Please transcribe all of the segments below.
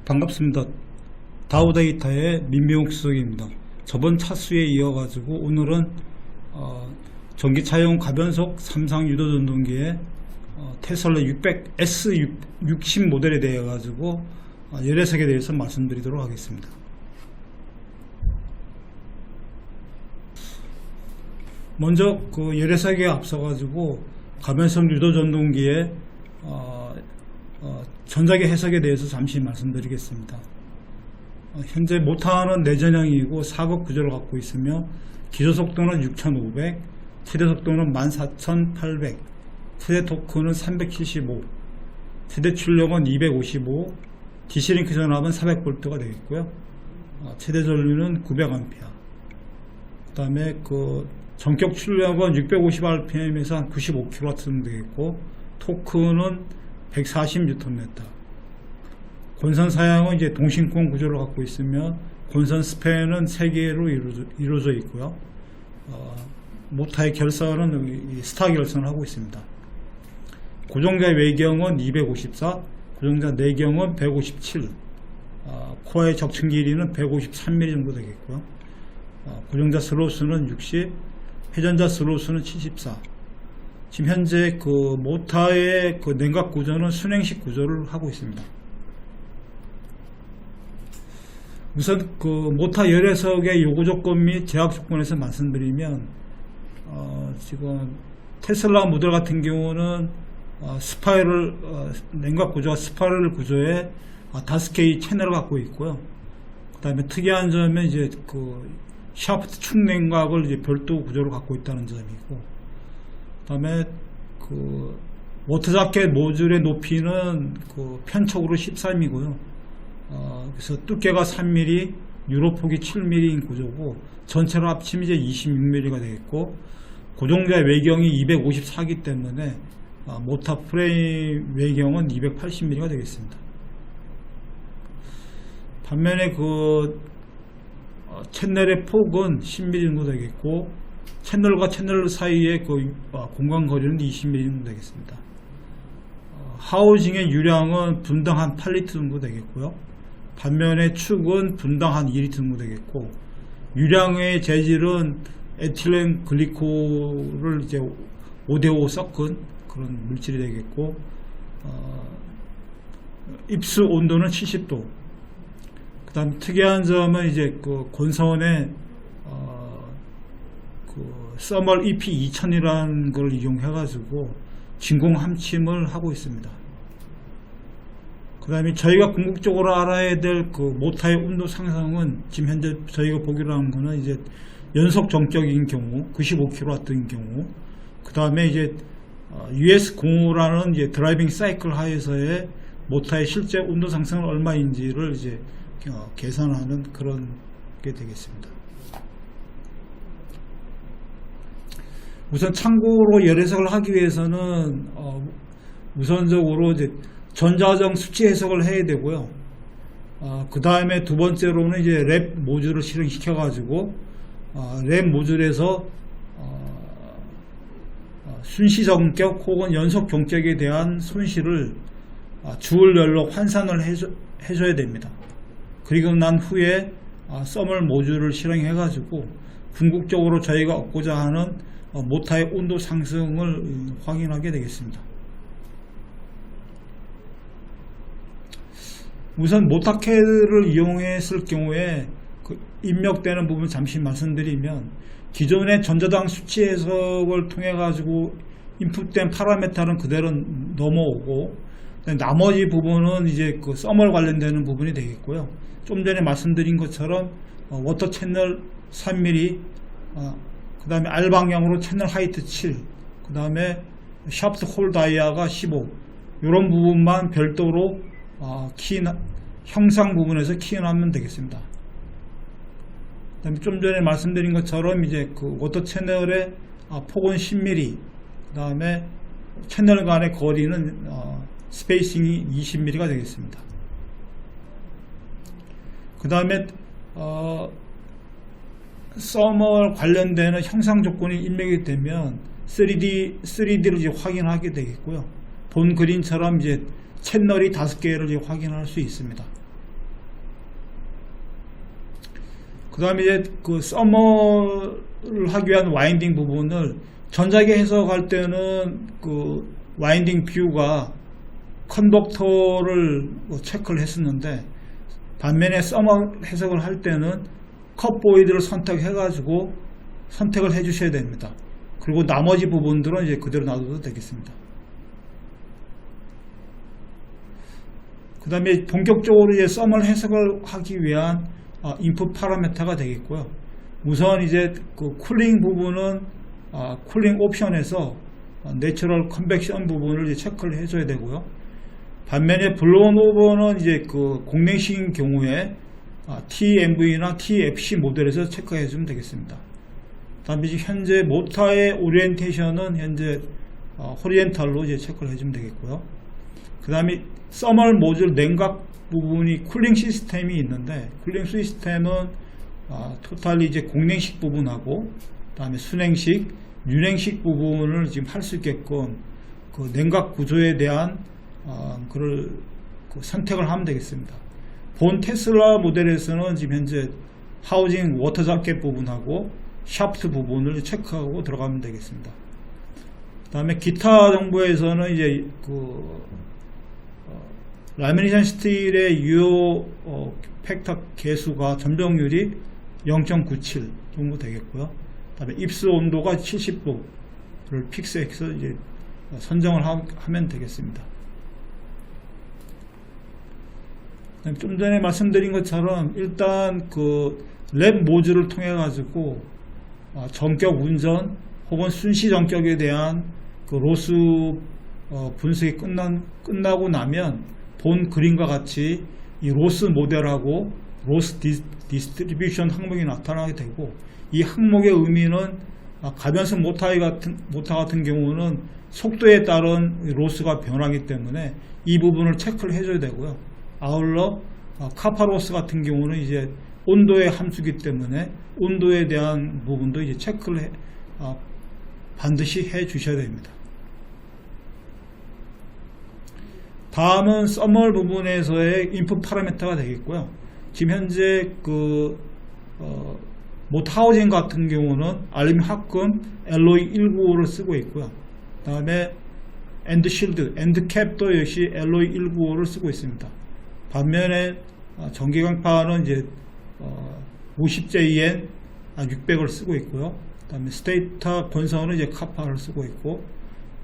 반갑습니다. 다우데이터의 민병욱 수석입니다. 저번 차수에 이어가지고 오늘은 전기차용 가변속 3상 유도전동기의 테슬라 600S60 모델에 대해 가지고 열애석에 대해서 말씀드리도록 하겠습니다. 먼저 그 열애석에 앞서 가지고 가변속 유도전동기의 전자기 해석에 대해서 잠시 말씀드리겠습니다. 현재 모터는 내전형이고 4급 구조를 갖고 있으며 기초속도는 6500, 최대속도는 14800, 최대 토크는 375, 최대 출력은 255, DC링크 전압은 400V가 되겠고요. 최대 전류는 900A. 그 다음에 그 전격 출력은 650rpm에서 한 95kW 정도 되겠고, 토크는 140Nm. 권선 사양은 이제 동신권 구조를 갖고 있으며 권선 스팬은 3개로 이루어져 있고요. 모터의 결선은 스타 결선을 하고 있습니다. 고정자 외경은 254, 고정자 내경은 157, 코어의 적층 길이는 153mm 정도 되겠고요. 고정자 스로스는 60, 회전자 스로스는 74. 지금 현재 그 모터의 그 냉각 구조는 순행식 구조를 하고 있습니다. 우선 그 모터 열애석의 요구 조건 및 제약 조건에서 말씀드리면, 지금 테슬라 모델 같은 경우는 스파이럴 냉각 구조와 스파이럴 구조의 5개의 채널을 갖고 있고요. 그 다음에 특이한 점은 이제 그 샤프트 축 냉각을 이제 별도 구조를 갖고 있다는 점이고, 그 다음에 그 워터 자켓 모듈의 높이는 그 편촉으로 13이고요. 그래서 두께가 3mm, 유로폭이 7mm인 구조고, 전체로 합치면 이제 26mm가 되겠고, 고정자 외경이 254이기 때문에 모터 프레임 외경은 280mm가 되겠습니다. 반면에 그 채널의 폭은 10mm 정도 되겠고, 채널과 채널 사이의 그 공간 거리는 20mm 정도 되겠습니다. 하우징의 유량은 분당 한 8리터 정도 되겠고요. 반면에 축은 분당 한 2리터 정도 되겠고, 유량의 재질은 에틸렌 글리콜을 이제 5대5 섞은 그런 물질이 되겠고, 입수 온도는 70도. 그 다음 특이한 점은 이제 그 권선의 그 서멀 EP2000이라는 걸 이용해 가지고 진공 함침을 하고 있습니다. 그 다음에 저희가 궁극적으로 알아야 될 그 모터의 온도 상승은 지금 현재 저희가 보기로 한 거는 이제 연속 정격인 경우 95kW인 경우, 그 다음에 이제 US05라는 이제 드라이빙 사이클 하에서의 모터의 실제 온도 상승은 얼마인지를 이제 계산하는 그런 게 되겠습니다. 우선 참고로 열애석을 하기 위해서는 우선적으로 이제 전자정 수치 해석을 해야 되고요. 그 다음에 두 번째로는 이제 랩 모듈을 실행시켜 가지고 랩 모듈에서 순시 정격 혹은 연속 경격에 대한 손실을 주울열로 환산을 해줘야 됩니다. 그리고 난 후에 서멀 모듈을 실행해 가지고 궁극적으로 저희가 얻고자 하는 모터의 온도 상승을 확인하게 되겠습니다. 우선 모터캐를 이용했을 경우에 그 입력되는 부분 잠시 말씀드리면, 기존의 전자당 수치 해석을 통해 가지고 인풋된 파라미터는 그대로 넘어오고, 나머지 부분은 이제 그 서멀 관련되는 부분이 되겠고요. 좀 전에 말씀드린 것처럼 워터 채널 3mm, 그 다음에 R 방향으로 채널 하이트 7, 그 다음에 샤프트 홀 다이아가 15, 이런 부분만 별도로 형상 부분에서 키워놓으면 되겠습니다. 그 다음에 좀 전에 말씀드린 것처럼 이제 그 워터 채널의 폭은 10mm, 그 다음에 채널 간의 거리는 스페이싱이 20mm가 되겠습니다. 그 다음에 서멀 관련되는 형상 조건이 입력이 되면 3D를 이제 확인하게 되겠고요. 본 그림처럼 이제 채널이 5개를 이제 확인할 수 있습니다. 그 다음에 이제 그 서머를 하기 위한 와인딩 부분을 전자기 해석할 때는 그 와인딩 뷰가 컨덕터를 체크를 했었는데, 반면에 서머 해석을 할 때는 컵보이드를 선택해 가지고 선택을 해 주셔야 됩니다. 그리고 나머지 부분들은 이제 그대로 놔둬도 되겠습니다. 그 다음에 본격적으로 이제 서머 해석을 하기 위한 인풋 파라미터가 되겠고요. 우선 이제 그 쿨링 부분은 쿨링 옵션에서 내추럴 컨벡션 부분을 이제 체크를 해줘야 되고요. 반면에 블로운 오버는 이제 그 공냉식인 경우에 TMV나 TFC 모델에서 체크해 주면 되겠습니다. 다음에 현재 모터의 오리엔테이션은 현재 호리엔탈로 이제 체크를 해주면 되겠고요. 그 다음에 서멀 모듈 냉각 부분이 쿨링 시스템이 있는데, 쿨링 시스템은 토탈리 이제 공냉식 부분하고 다음에 순행식, 윤행식 부분을 지금 할 수 있게끔 그 냉각 구조에 대한 그걸 선택을 하면 되겠습니다. 본 테슬라 모델에서는 지금 현재 하우징 워터 자켓 부분하고 샤프트 부분을 체크하고 들어가면 되겠습니다. 그 다음에 기타 정보에서는 이제 그 라미네이션 스틸의 유효 팩터 개수가 점정률이 0.97 정도 되겠고요. 그 다음에 입수 온도가 70도를 픽스해서 이제 선정을 하면 되겠습니다. 좀 전에 말씀드린 것처럼 일단 그 랩 모듈을 통해 가지고 전격 운전 혹은 순시 전격에 대한 그 로스 분석이 끝나고 나면 본 그림과 같이 이 로스 모델하고 로스 디스트리뷰션 항목이 나타나게 되고, 이 항목의 의미는 가변성 모터 같은 경우는 속도에 따른 로스가 변하기 때문에 이 부분을 체크를 해줘야 되고요. 아울러 카파로스 같은 경우는 이제 온도의 함수기 때문에 온도에 대한 부분도 이제 체크를 반드시 해 주셔야 됩니다. 다음은 서멀 부분에서의 인풋 파라미터가 되겠고요. 지금 현재 그 모터 하우징 같은 경우는 알루미늄 합금 LOE 195를 쓰고 있고요. 그 다음에 엔드 실드, 엔드 캡도 역시 LOE 195를 쓰고 있습니다. 반면에 전기강판은 이제 50JN 600을 쓰고 있고요. 그 다음에 스테이터 권선은 이제 카파를 쓰고 있고,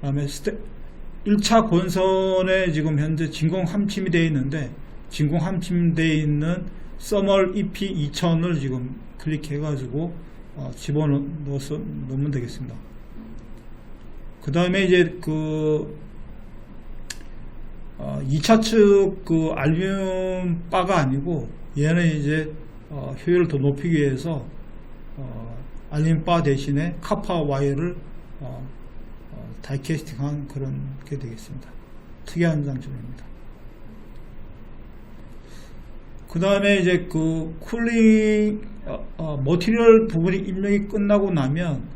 그 다음에 1차 권선에 지금 현재 진공 함침이 되어 있는데, 진공 함침되어 있는 서멀 EP 2000을 지금 클릭해 가지고 집어넣어서 넣으면 되겠습니다. 그 다음에 이제 그 2차 측 그 알루미늄 바가 아니고, 얘는 이제 효율을 더 높이기 위해서 알루미늄 바 대신에 카파 와이어를 다이캐스팅한 그런 게 되겠습니다. 특이한 장점입니다. 그 다음에 이제 그 쿨링 머티리얼 부분이 입력이 끝나고 나면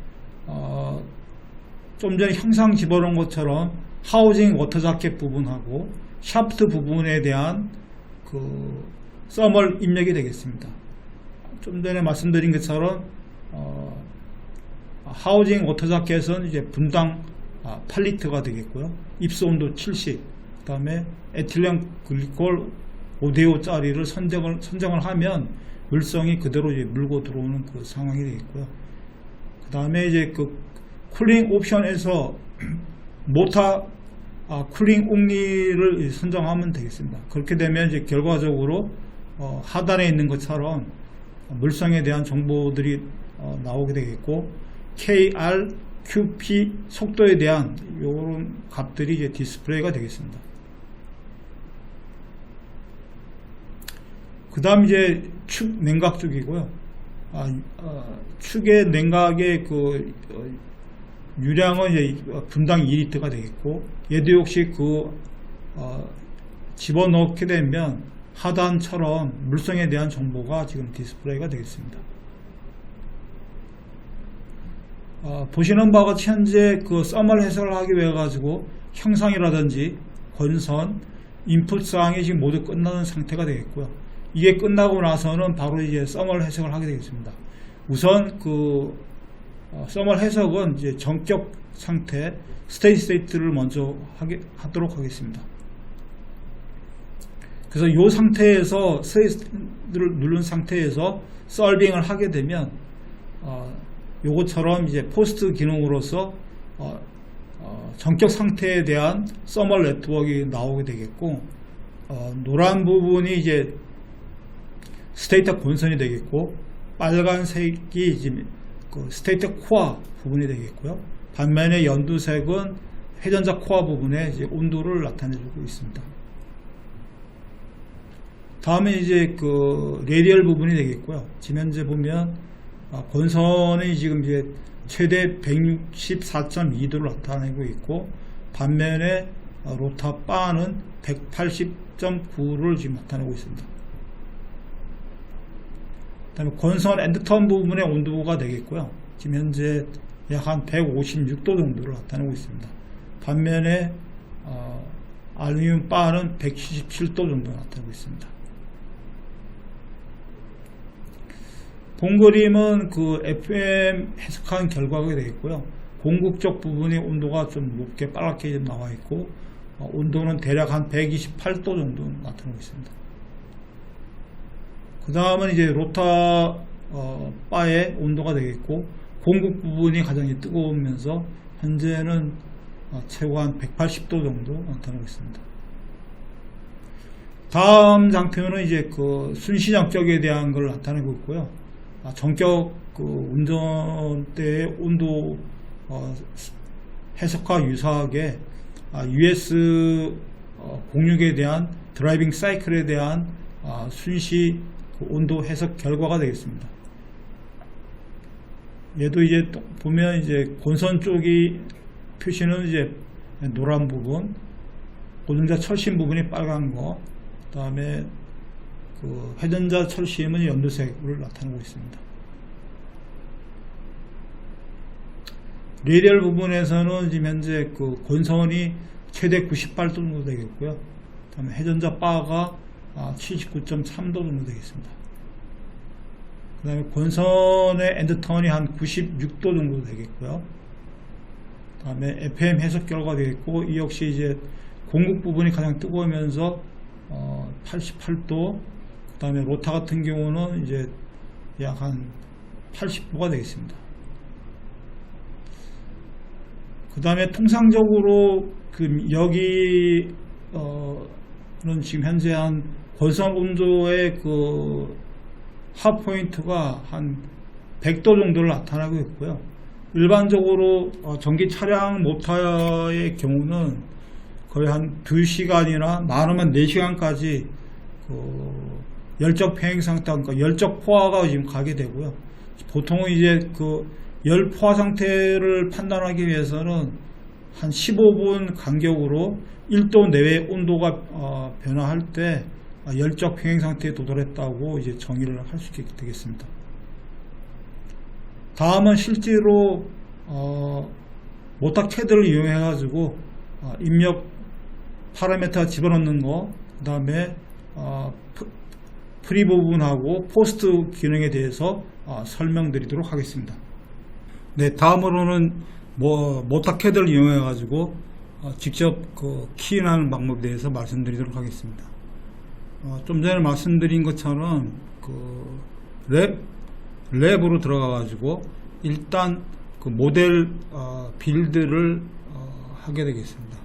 좀 전에 형상 집어넣은 것처럼 하우징 워터 자켓 부분하고 샤프트 부분에 대한 그 서멀 입력이 되겠습니다. 좀 전에 말씀드린 것처럼 하우징 워터 자켓은 이제 분당 8리터가 되겠고요. 입수 온도 70, 그 다음에 에틸렌 글리콜 5대5짜리를 선정을 하면 물성이 그대로 이제 물고 들어오는 그 상황이 되겠고요. 그 다음에 이제 그 쿨링 옵션에서 모터 쿨링 옥리를 선정하면 되겠습니다. 그렇게 되면 이제 결과적으로 하단에 있는 것처럼 물성에 대한 정보들이 나오게 되겠고, KR, QP 속도에 대한 이런 값들이 이제 디스플레이가 되겠습니다. 그 다음 이제 축 냉각 쪽이고요. 축의 냉각의 그 유량은 이제 분당 2리터가 되겠고, 얘도 역시 그 집어넣게 되면 하단처럼 물성에 대한 정보가 지금 디스플레이가 되겠습니다. 보시는 바와 같이 현재 그 서멀 해석을 하기 위해 가지고 형상이라든지 권선, 인풋 사항이 지금 모두 끝나는 상태가 되겠고요. 이게 끝나고 나서는 바로 이제 서멀 해석을 하게 되겠습니다. 우선 서멀 해석은 이제 전격 상태 스테이트를 먼저 하도록 하겠습니다. 그래서 이 상태에서 스테이트를 누른 상태에서 솔빙을 하게 되면 요것처럼 이제 포스트 기능으로서 전격 상태에 대한 서멀 네트워크가 나오게 되겠고, 노란 부분이 이제 스테이터 본선이 되겠고, 빨간색이 이제 그 스테이터 코어 부분이 되겠고요. 반면에 연두색은 회전자 코어 부분에 이제 온도를 나타내주고 있습니다. 다음에 이제 그 레디얼 부분이 되겠고요. 지금 현재 보면 본선이 지금 이제 최대 164.2도를 나타내고 있고, 반면에 로타 바는 180.9를 지금 나타내고 있습니다. 그다음에 권선 엔드턴 부분의 온도가 되겠고요. 지금 현재 약 한 156도 정도를 나타내고 있습니다. 반면에 알루미늄 바는 177도 정도 나타내고 있습니다. 본 그림은 그 FM 해석한 결과가 되겠고요. 공극적 부분의 온도가 좀 높게 빨갛게 나와 있고, 온도는 대략 한 128도 정도 나타나고 있습니다. 그 다음은 이제 로타 바의 온도가 되겠고, 공극 부분이 가장 뜨거우면서 현재는 최고 한 180도 정도 나타나고 있습니다. 다음 장표는 이제 그 순시정격에 대한 걸 나타내고 있고요. 전격 그 운전대의 온도 해석과 유사하게 US 공육에 대한 드라이빙 사이클에 대한 순시 온도 해석 결과가 되겠습니다. 얘도 이제 보면 이제 본선 쪽이 표시는 이제 노란 부분, 고정자 철심 부분이 빨간 거, 그 다음에 그 회전자 철심은 연두색을 나타내고 있습니다. 레디얼 부분에서는 지금 현재 그 권선이 최대 98도 정도 되겠고요. 그 다음에 회전자 바가 79.3도 정도 되겠습니다. 그 다음에 권선의 엔드턴이 한 96도 정도 되겠고요. 그 다음에 FM 해석 결과가 되겠고, 이 역시 이제 공극 부분이 가장 뜨거우면서 88도, 그 다음에 로타 같은 경우는 이제 약 한 80도가 되겠습니다. 그 다음에 통상적으로 여기는 지금 현재 한 권선 온도의 그 하포인트가 한 100도 정도를 나타나고 있고요. 일반적으로 전기 차량 모터의 경우는 거의 한 2시간이나 많으면 4시간까지 그 열적 평행 상태, 그러니까 열적 포화가 지금 가게 되고요. 보통은 이제 그 열 포화 상태를 판단하기 위해서는 한 15분 간격으로 1도 내외 온도가 변화할 때 열적 평행 상태에 도달했다고 이제 정의를 할 수 있게 되겠습니다. 다음은 실제로 모터 캐드를 이용해 가지고 입력 파라미터 집어넣는 거, 그 다음에 프리 부분하고 포스트 기능에 대해서 설명드리도록 하겠습니다. 네, 다음으로는 모터 캐드를 이용해 가지고 직접 그 키인하는 방법에 대해서 말씀드리도록 하겠습니다. 좀 전에 말씀드린 것처럼 그 랩으로 들어가 가지고 일단 그 모델 빌드를 하게 되겠습니다.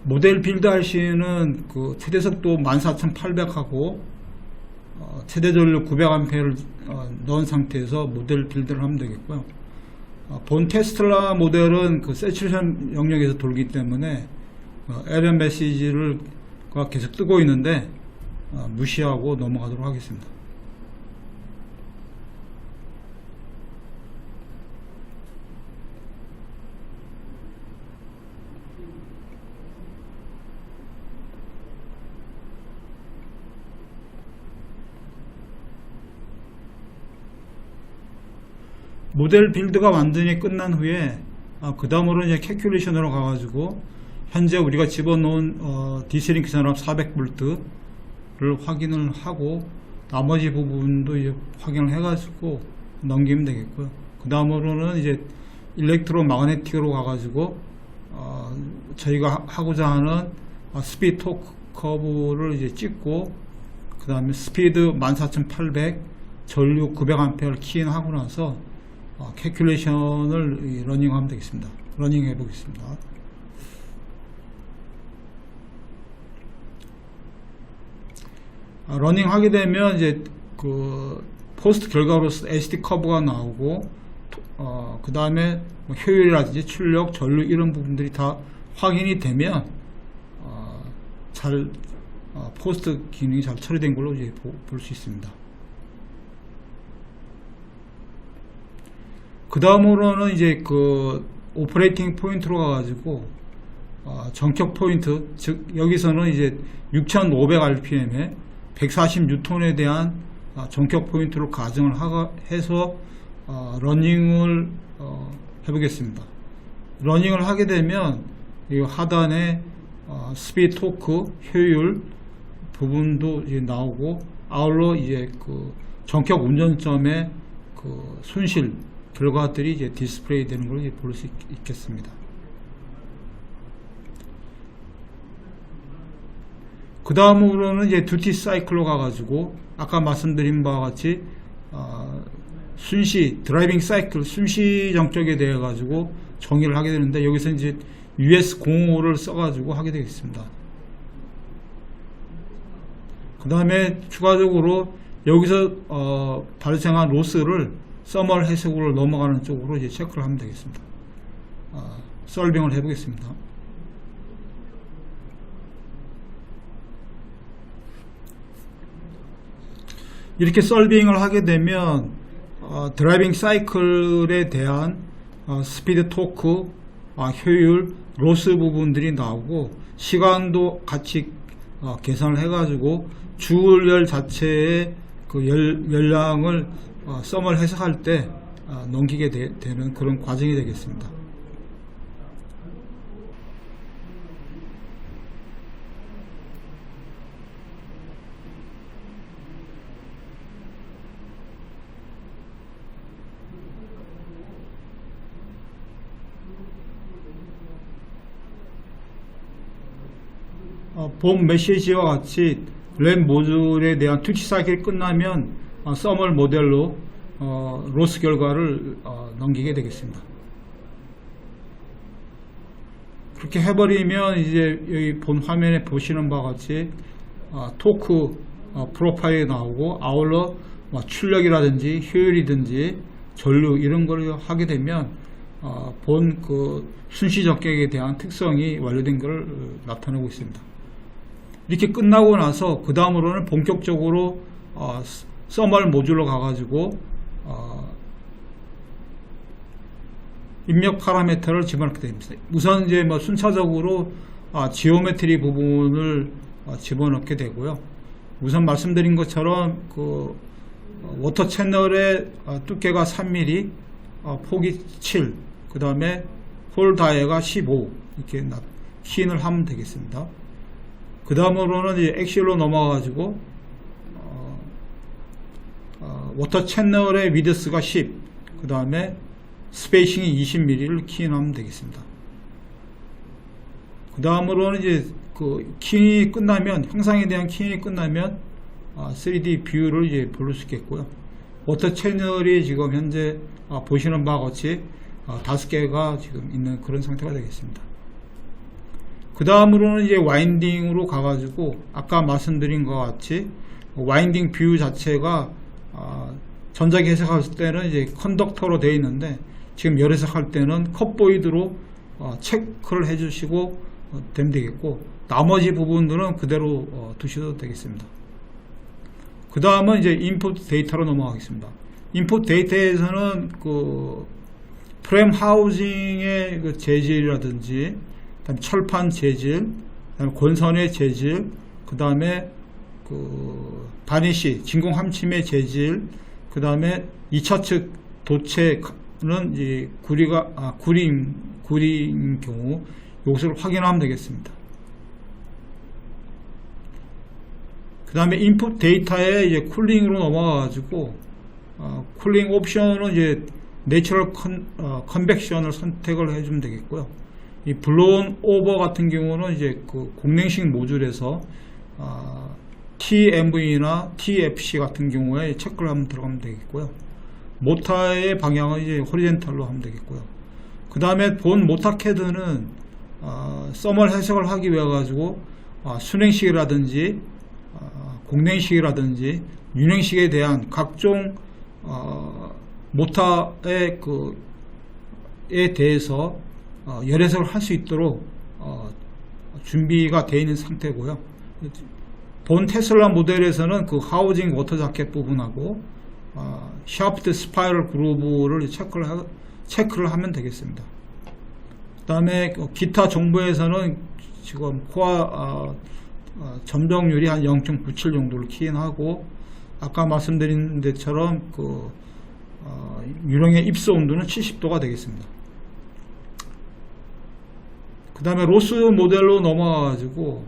모델 빌드 할 시에는 그 최대 속도 14800하고 최대 전력 900A를 넣은 상태에서 모델 빌드를 하면 되겠고요. 본 테슬라 모델은 그 세츄레이션 영역에서 돌기 때문에 에러 메시지를 계속 뜨고 있는데 무시하고 넘어가도록 하겠습니다. 모델 빌드가 완전히 끝난 후에 그 다음으로 이제 캐큘레이션으로 가가지고 현재 우리가 집어넣은 디스링크 전압 400V, 확인을 하고 나머지 부분도 이제 확인을 해가지고 넘기면 되겠고요. 그 다음으로는 이제 일렉트로마그네틱으로 가가지고 저희가 하고자 하는 스피드 토크 커브를 이제 찍고 그 다음에 스피드 14,800 전류 900A를 키인하고 나서 캘큘레이션을 러닝하면 되겠습니다. 러닝 해보겠습니다. 러닝 하게 되면 이제 그 포스트 결과로서 SD 커브가 나오고 그 다음에 효율이라든지 출력, 전류 이런 부분들이 다 확인이 되면 포스트 기능이 잘 처리된 걸로 이제 볼 수 있습니다. 그 다음으로는 이제 그 오퍼레이팅 포인트로 가가지고 정격 포인트, 즉 여기서는 이제 6500rpm에 140N에 대한 정격 포인트로 가정을 해서 러닝을 해보겠습니다. 러닝을 하게 되면 이 하단에 스피드 토크 효율 부분도 이제 나오고 아울러 이제 그 정격 운전점의 그 손실 결과들이 이제 디스플레이 되는 걸 볼 수 있겠습니다. 그 다음으로는 이제 듀티 사이클로 가가지고 아까 말씀드린 바와 같이 순시 드라이빙 사이클 순시 정적에 대해 가지고 정의를 하게 되는데 여기서 이제 US05를 써가지고 하게 되겠습니다. 그 다음에 추가적으로 여기서 발생한 로스를 서멀 해석으로 넘어가는 쪽으로 이제 체크를 하면 되겠습니다. 솔빙을 해보겠습니다. 이렇게 솔빙을 하게 되면 드라이빙 사이클에 대한 스피드 토크, 효율, 로스 부분들이 나오고 시간도 같이 계산을 해가지고 주열 자체의 그 열량을 썸을 해석할 때 넘기게 되는 그런 과정이 되겠습니다. 본 메시지와 같이 램 모듈에 대한 튜치 사이클이 끝나면 서멀 모델로 로스 결과를 넘기게 되겠습니다. 그렇게 해버리면 이제 여기 본 화면에 보시는 바와 같이 토크 프로파일이 나오고 아울러 출력이라든지 효율이든지 전류 이런 걸 하게 되면 본 그 순시 적격에 대한 특성이 완료된 것을 나타내고 있습니다. 이렇게 끝나고 나서 그 다음으로는 본격적으로 서멀 모듈로 가가지고 입력 파라미터를 집어넣게 됩니다. 우선 이제 순차적으로 지오메트리 부분을 집어넣게 되고요. 우선 말씀드린 것처럼 그 워터 채널의 두께가 3mm, 폭이 7, 그 다음에 홀 다이아가 15 이렇게 키인을 하면 되겠습니다. 그 다음으로는 이제 엑실로 넘어가가지고 워터 채널의 위드스가 10, 그 다음에 스페이싱이 20mm를 키인하면 되겠습니다. 그 다음으로는 이제 그 키인이 끝나면 형상에 대한 키인이 끝나면 3D 뷰를 이제 볼 수 있겠고요. 워터 채널이 지금 현재 보시는 바와 같이 5개가 지금 있는 그런 상태가 되겠습니다. 그 다음으로는 이제 와인딩으로 가가지고 아까 말씀드린 것 같이 와인딩 뷰 자체가 전자기 해석할 때는 이제 컨덕터로 되어 있는데 지금 열 해석할 때는 컵보이드로 체크를 해주시고 되면 되겠고 나머지 부분들은 그대로 두셔도 되겠습니다. 그 다음은 이제 인풋 데이터로 넘어가겠습니다. 인풋 데이터에서는 그 프레임 하우징의 그 재질이라든지 그다음에 철판 재질, 그다음에 권선의 재질, 그 다음에 그 바니시 진공 함침의 재질, 그 다음에 2차 측 도체는 이제 구리인 경우 이것을 확인하면 되겠습니다. 그 다음에 인풋 데이터에 이제 쿨링으로 넘어가가지고 쿨링 옵션은 이제 내추럴 컨벡션을 선택을 해주면 되겠고요. 이 블로운 오버 같은 경우는 이제 그 공냉식 모듈에서 TMV나 TFC 같은 경우에 체크를 하면 들어가면 되겠고요. 모타의 방향은 이제 호리젠탈로 하면 되겠고요. 그 다음에 본 모타 캐드는 서멀 해석을 하기 위해 가지고 순행식이라든지 공냉식이라든지 윤행식에 대한 각종 모타에 에 대해서 열해석을 할 수 있도록 준비가 되어 있는 상태고요. 본 테슬라 모델에서는 그 하우징 워터 자켓 부분하고 샤프트 스파이럴 그루브를 체크를 하면 되겠습니다. 그 다음에 기타 정보에서는 지금 코어 점정률이 한 0.97 정도를 키인하고, 아까 말씀드린 데처럼 그 유령의 입수 온도는 70도가 되겠습니다. 그 다음에 로스 모델로 넘어가가지고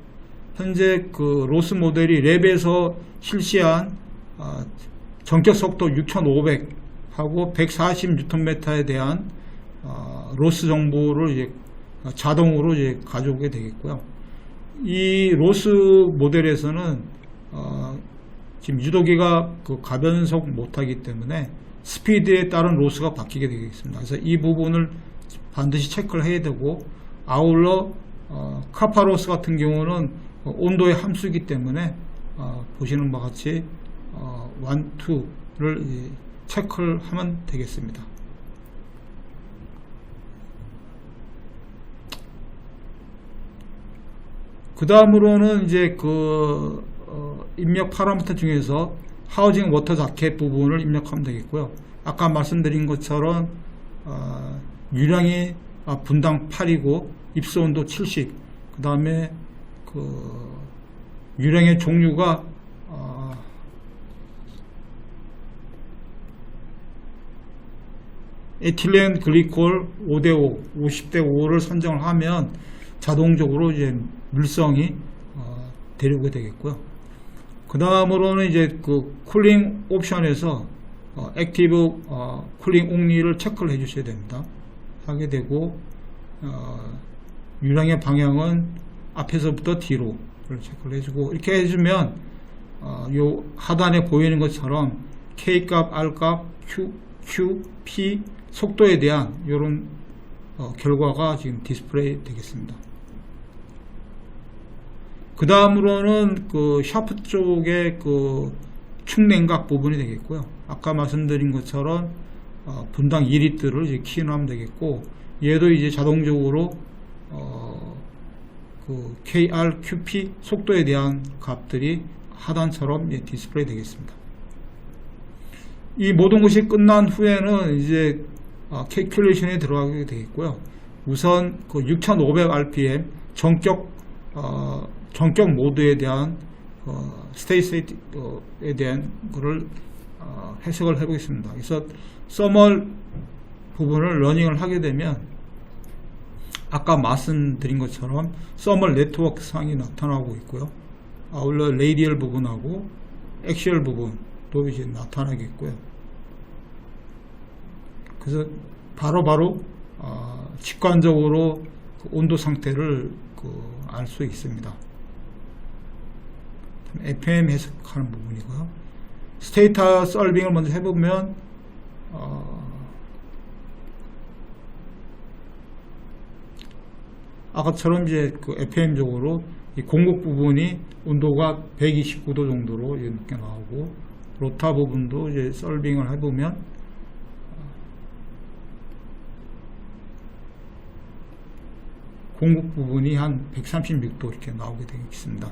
현재 그 로스 모델이 랩에서 실시한 전격 속도 6500 하고 140Nm에 대한 로스 정보를 이제 자동으로 이제 가져오게 되겠고요. 이 로스 모델에서는 지금 유도기가 그 가변속 못하기 때문에 스피드에 따른 로스가 바뀌게 되겠습니다. 그래서 이 부분을 반드시 체크를 해야 되고, 아울러 카파로스 같은 경우는 온도의 함수이기 때문에 보시는 바와 같이 1, 2를 체크를 하면 되겠습니다. 그 다음으로는 이제 그 입력 파라미터 중에서 하우징 워터 자켓 부분을 입력하면 되겠고요. 아까 말씀드린 것처럼 유량이 분당 8이고 입수 온도 70, 그 다음에 그 유량의 종류가 에틸렌 글리콜 5대5, 50대5를 선정을 하면 자동적으로 이제 물성이 데려오게 되겠고요. 그 다음으로는 이제 그 쿨링 옵션에서 액티브 쿨링 옹리를 체크를 해 주셔야 됩니다. 하게 되고, 유량의 방향은 앞에서부터 뒤로 체크를 해주고, 이렇게 해주면 요 하단에 보이는 것처럼 K값, R값, Q, P 속도에 대한 이런 결과가 지금 디스플레이 되겠습니다. 그 다음으로는 그 샤프트 쪽의 그 축냉각 부분이 되겠고요. 아까 말씀드린 것처럼 분당 2리터를 이제 키워하면 되겠고, 얘도 이제 자동적으로 그 KR, QP 속도에 대한 값들이 하단처럼 디스플레이 되겠습니다. 이 모든 것이 끝난 후에는 이제 캘큘레이션에 들어가게 되겠고요. 우선 그 6500rpm 전격 모드에 대한 스테이트에 대한 거를 해석을 해보겠습니다. 그래서 서멀 부분을 러닝을 하게 되면 아까 말씀드린 것처럼 서멀 네트워크 상이 나타나고 있고요. 아울러 레이디얼 부분하고 액시얼 부분도 이제 나타나겠고요. 그래서 바로 직관적으로 그 온도 상태를 알 수 있습니다. FM 해석하는 부분이고요. 스테이터 설빙을 먼저 해보면 아까처럼 이제 그 FM적으로 이 공급 부분이 온도가 129도 정도로 이렇게 나오고, 로타 부분도 이제 설빙을 해보면 공급 부분이 한 136도 이렇게 나오게 되겠습니다.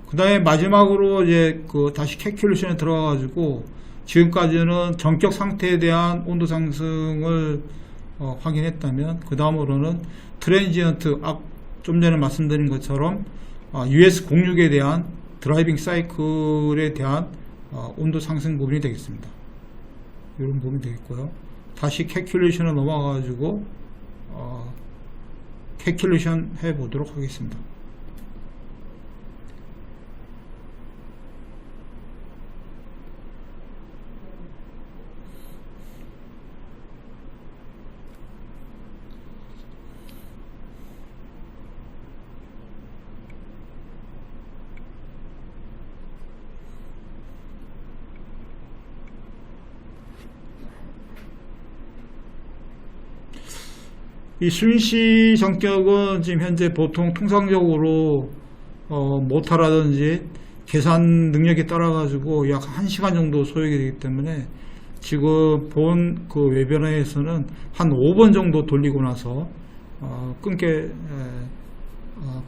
그 다음에 마지막으로 이제 그 다시 캘큘레이션에 들어가가지고 지금까지는 전격 상태에 대한 온도 상승을 확인했다면, 그 다음으로는 트랜지언트, 좀 전에 말씀드린 것처럼 US06에 대한 드라이빙 사이클에 대한 온도 상승 부분이 되겠습니다. 이런 부분이 되겠고요. 다시 캘큘레이션에 넘어가가지고 캐큘레이션 해 보도록 하겠습니다. 이 순시 성격은 지금 현재 보통 통상적으로 모타라든지 계산 능력에 따라 가지고 약 1시간 정도 소요가 되기 때문에 지금 본 그 웨비나에서는 한 5번 정도 돌리고 나서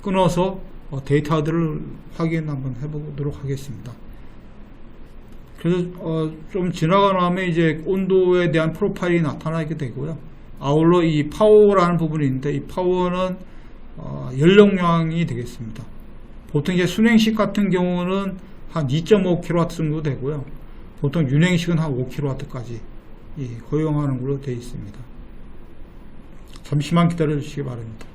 끊어서 데이터들을 확인 한번 해보도록 하겠습니다. 그래서 좀 지나가 나면 이제 온도에 대한 프로파일이 나타나게 되고요. 아울러 이 파워라는 부분이 있는데 이 파워는 연령량이 되겠습니다. 보통 이제 순행식 같은 경우는 한 2.5kW 정도 되고요. 보통 윤행식은 한 5kW까지 허용하는 걸로 되어 있습니다. 잠시만 기다려 주시기 바랍니다.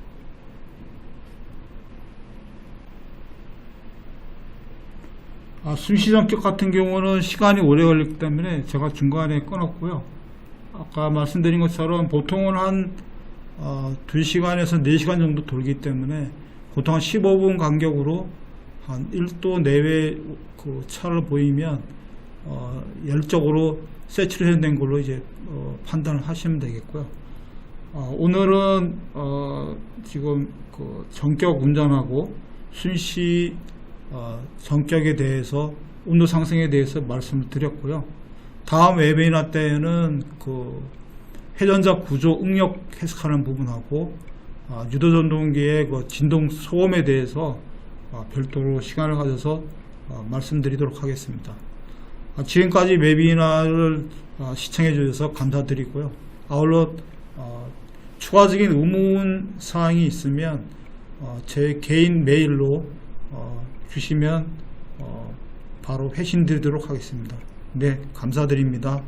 순시 성격 같은 경우는 시간이 오래 걸리기 때문에 제가 중간에 끊었고요. 아까 말씀드린 것처럼 보통은 한 2시간에서 4시간 정도 돌기 때문에 보통 한 15분 간격으로 한 1도 내외 그 차를 보이면 열적으로 세츄레이션 된 걸로 이제 판단을 하시면 되겠고요. 오늘은 지금 그 전격 운전하고 순시 전격에 대해서 온도 상승에 대해서 말씀을 드렸고요. 다음 웨비나 때에는 그 회전자 구조 응력 해석하는 부분하고 유도전동기의 그 진동 소음에 대해서 별도로 시간을 가져서 말씀드리도록 하겠습니다. 지금까지 웨비나를 시청해 주셔서 감사드리고요. 아울러 추가적인 의문 사항이 있으면 제 개인 메일로 주시면 바로 회신 드리도록 하겠습니다. 네, 감사드립니다.